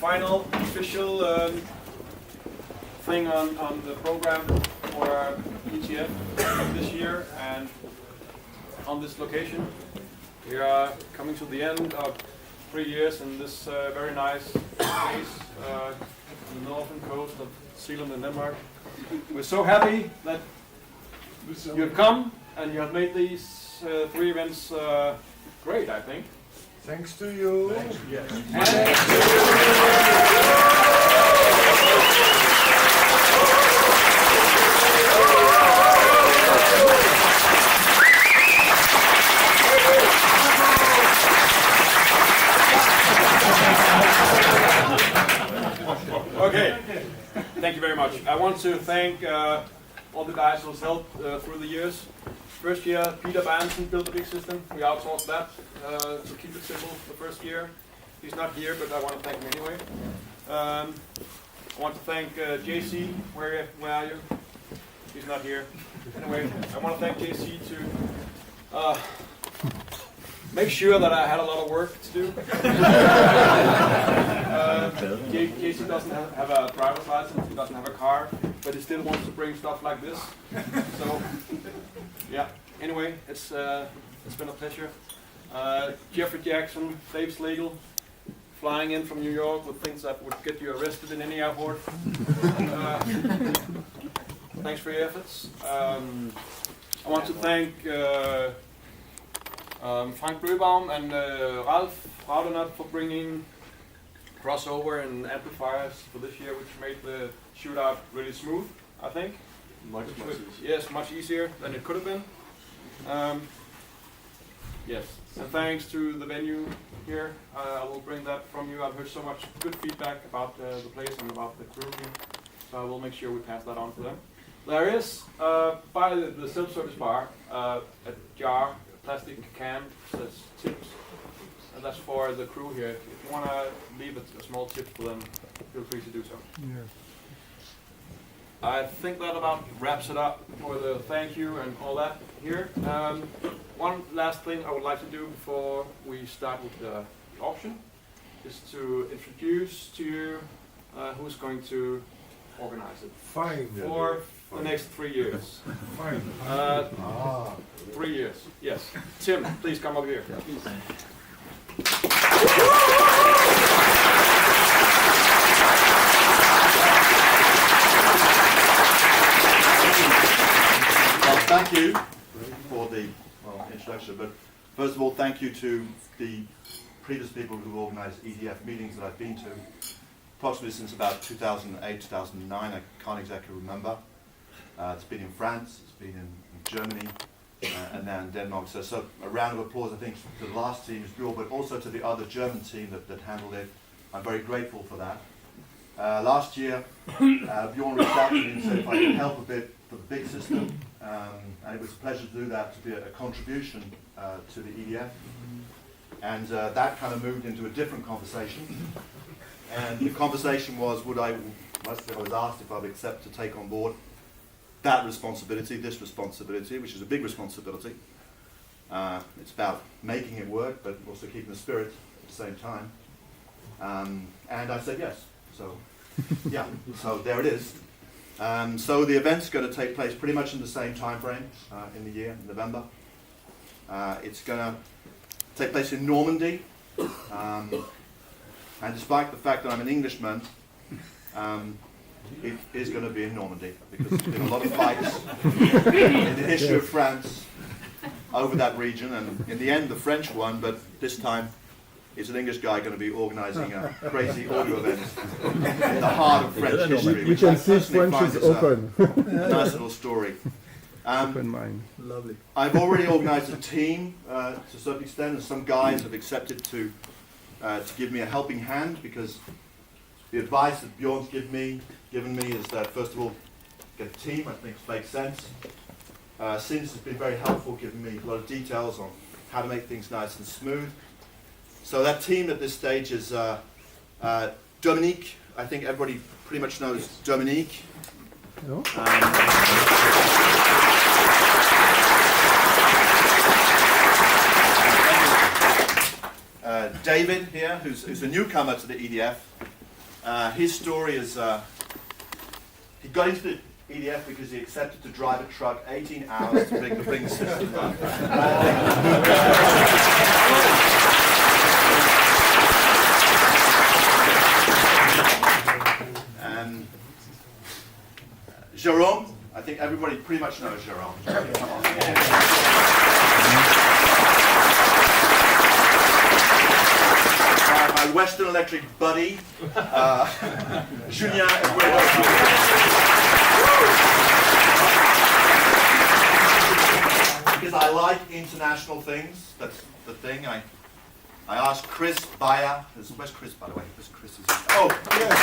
final official thing on the program for ETF this year, and on this location. We are coming to the end of 3 years in this very nice place on the northern coast of Zealand and Denmark. We're so happy that you have come and you have made these 3 events great, I think. Thanks to you. Thanks. Yes. Okay, thank you very much. I want to thank all the guys who's helped through the years. First year, Peter Bansen built a big system. We outsourced that to keep it simple the first year. He's not here, but I want to thank him anyway. I want to thank JC. Where are you? He's not here. Anyway, I want to thank JC to make sure that I had a lot of work to do. JC doesn't have a driver's license, he doesn't have a car, but he still wants to bring stuff like this. So, yeah. Anyway, it's been a pleasure. Jeffrey Jackson, Dave Slagle, flying in from New York with things that would get you arrested in any airport. Thanks for your efforts. I want to thank Frank Blöbaum and Ralf Raudenat for bringing crossover and amplifiers for this year, which made the shootout really smooth, I think. Much easier. Yes, much easier than it could have been. Yes, and thanks to the venue here. I will bring that from you. I've heard so much good feedback about the place and about the crew here, so I will make sure we pass that on to them. There is, by the self-service bar, a jar, a plastic can, says tips. And that's for the crew here. If you want to leave a small tip for them, feel free to do so. Yeah. I think that about wraps it up for the thank you and all that here. One last thing I would like to do before we start with the auction is to introduce to you who's going to organize it Fine. for the next 3 years. Fine. 3 years, yes. Tim, please come up here. Well, thank you for the introduction, but first of all, thank you to the previous people who organised ETF meetings that I've been to, approximately since about 2008, 2009, I can't exactly remember. It's been in France, it's been in Germany, and now in Denmark. So a round of applause, I think, to the last team, but also to the other German team that handled it. I'm very grateful for that. Last year, Bjorn reached out to me and said if I could help a bit for the big system, and it was a pleasure to do that, to be a contribution to the EDF. And that kind of moved into a different conversation. And the conversation was, I was asked if I would accept to take on board that responsibility, this responsibility, which is a big responsibility. It's about making it work, but also keeping the spirit at the same time. And I said yes. So, yeah, so there it is. So the event's going to take place pretty much in the same time frame in the year, in November. It's going to take place in Normandy. And despite the fact that I'm an Englishman, it is going to be in Normandy, because there's been a lot of fights in the history of France over that region, and in the end the French won, but this time it's an English guy going to be organising a crazy audio event in the heart of French history, which I personally find is a nice little story. Lovely. I've already organised a team to a certain extent, and some guys have accepted to give me a helping hand, because the advice that Bjorn's given me is that, first of all, get a team. I think makes sense. Since has been very helpful, giving me a lot of details on how to make things nice and smooth. So that team at this stage is Dominique. I think everybody pretty much knows Dominique. No? David here, who's a newcomer to the EDF. His story is he got into the EDF because he accepted to drive a truck 18 hours to bring the bring system up. And Jérôme, I think everybody pretty much knows Jérôme. Come on. My Western Electric buddy, Julien. Because I like international things. That's the thing. I asked Chris Bayer. Where's Chris, by the way? Where's Chris? Oh, yes.